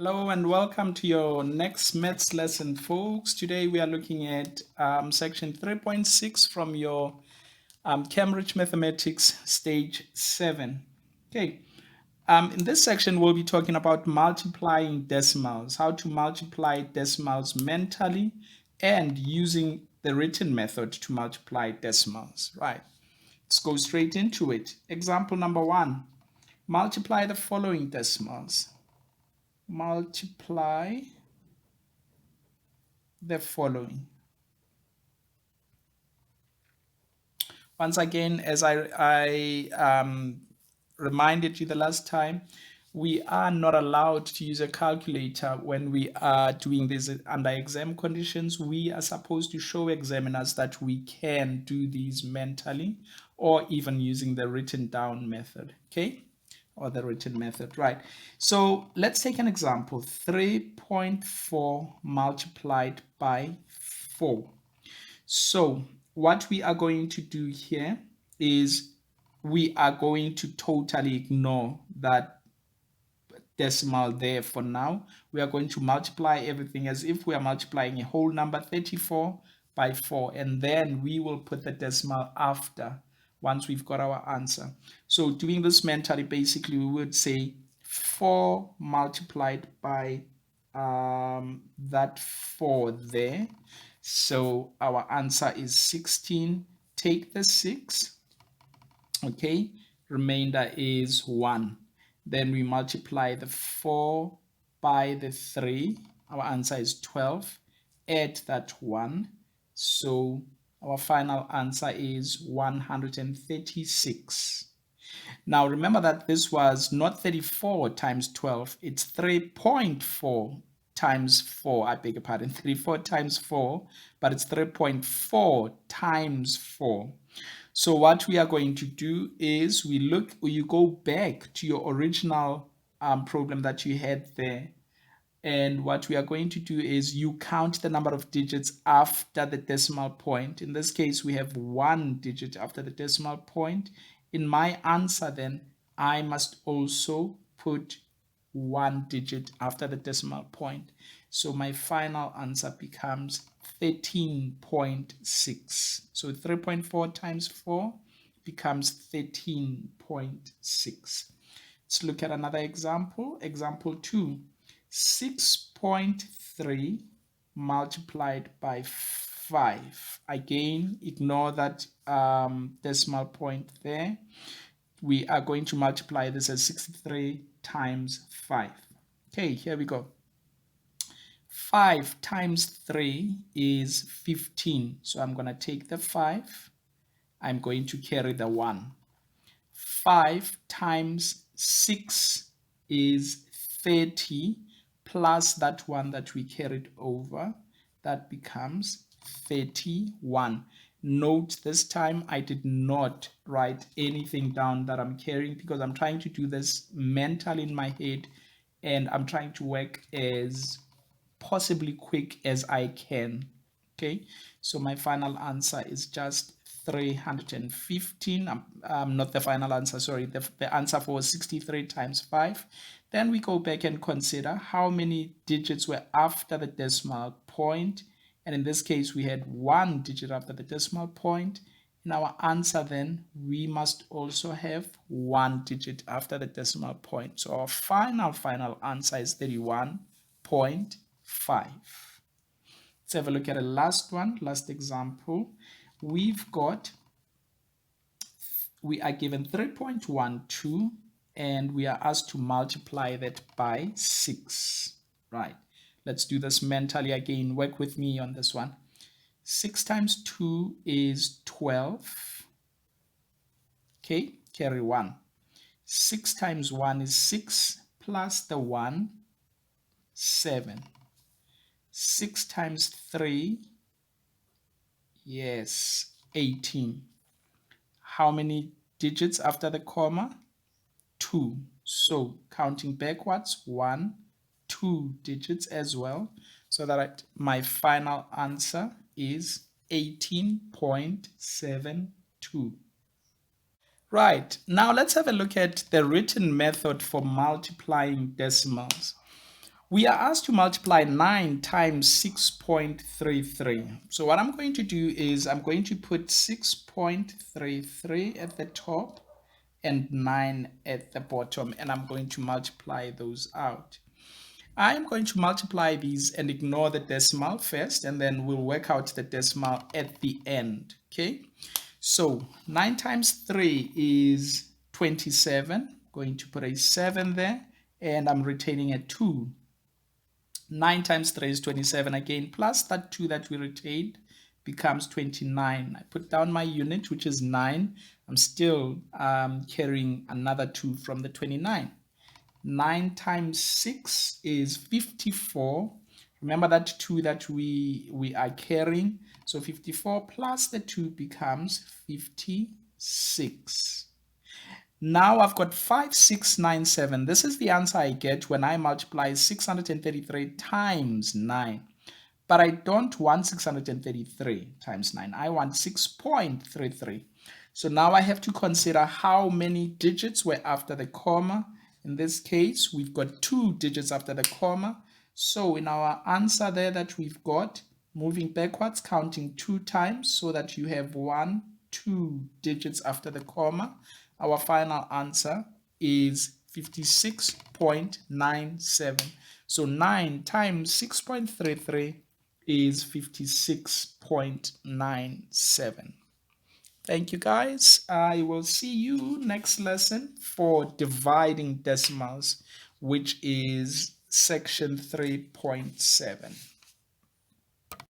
Hello and welcome to your next maths lesson, folks. Today we are looking at section 3.6 from your Cambridge Mathematics Stage 7. Okay, in this section we'll be talking about multiplying decimals, how to multiply decimals mentally and using the written method to multiply decimals. Right, let's go straight into it. Example number 1, multiply the following decimals. Multiply the following. Once again, as I reminded you the last time, we are not allowed to use a calculator when we are doing this under exam conditions. We are supposed to show examiners that we can do these mentally or even using the written down method, okay? Or the written method, right? So let's take an example, 3.4 multiplied by 4. So what we are going to do here is we are going to totally ignore that decimal there for now. We are going to multiply everything as if we are multiplying a whole number, 34 by 4, and then we will put the decimal after once we've got our answer. So doing this mentally, basically we would say 4 multiplied by that 4 there. So our answer is 16. Take the 6, okay, remainder is 1. Then we multiply the 4 by the 3. Our answer is 12. Add that 1. So our final answer is 136. Now remember that this was not 34 times 12. It's 3.4 times 4. I beg your pardon. 34 times 4, but it's 3.4 times 4. So what we are going to do is you go back to your original problem that you had there. And what we are going to do is you count the number of digits after the decimal point. In this case, we have 1 digit after the decimal point. In my answer, then, I must also put 1 digit after the decimal point. So my final answer becomes 13.6. So 3.4 times 4 becomes 13.6. Let's look at another example. Example 2. 6.3 multiplied by 5. Again, ignore that decimal point there. We are going to multiply this as 63 times 5. Okay, here we go. 5 times 3 is 15. So I'm going to take the 5. I'm going to carry the 1. 5 times 6 is 30 plus that 1 that we carried over. That becomes 31. Note this time I did not write anything down that I'm carrying because I'm trying to do this mentally in my head and I'm trying to work as possibly quick as I can. Okay, so my final answer is just 315. Not the final answer, sorry, the answer for 63 times 5. Then we go back and consider how many digits were after the decimal point. And in this case, we had 1 digit after the decimal point. In our answer, then, we must also have 1 digit after the decimal point. So our final answer is 31.5. Let's have a look at a last example. We are given 3.12 and we are asked to multiply that by 6. Right, let's do this mentally again. Work with me on this one. 6 times 2 is 12. Okay, carry 1. 6 times 1 is 6 plus the 1, 7. 6 times 3, yes, 18. How many digits after the comma? 2. So counting backwards, 1, 2 digits as well. So that my final answer is 18.72. Right, now let's have a look at the written method for multiplying decimals. We are asked to multiply 9 times 6.33. So what I'm going to do is I'm going to put 6.33 at the top and 9 at the bottom, and I'm going to multiply those out. I'm going to multiply these and ignore the decimal first, and then we'll work out the decimal at the end. Okay, so 9 times 3 is 27. Going to put a 7 there, and I'm retaining a 2. 9 times 3 is 27 again, plus that 2 that we retained becomes 29. I put down my unit, which is 9. I'm still carrying another 2 from the 29. 9 times 6 is 54. Remember that 2 that we are carrying. So 54 plus the 2 becomes 56. Now I've got 5697. This is the answer I get when I multiply 633 times 9. But I don't want 633 times 9. I want 6.33. So now I have to consider how many digits were after the comma. In this case, we've got 2 digits after the comma. So in our answer there that we've got, moving backwards, counting 2 times so that you have 1, 2 digits after the comma, our final answer is 56.97. So 9 times 6.33 is 56.97. Thank you, guys. I will see you next lesson for dividing decimals, which is section 3.7.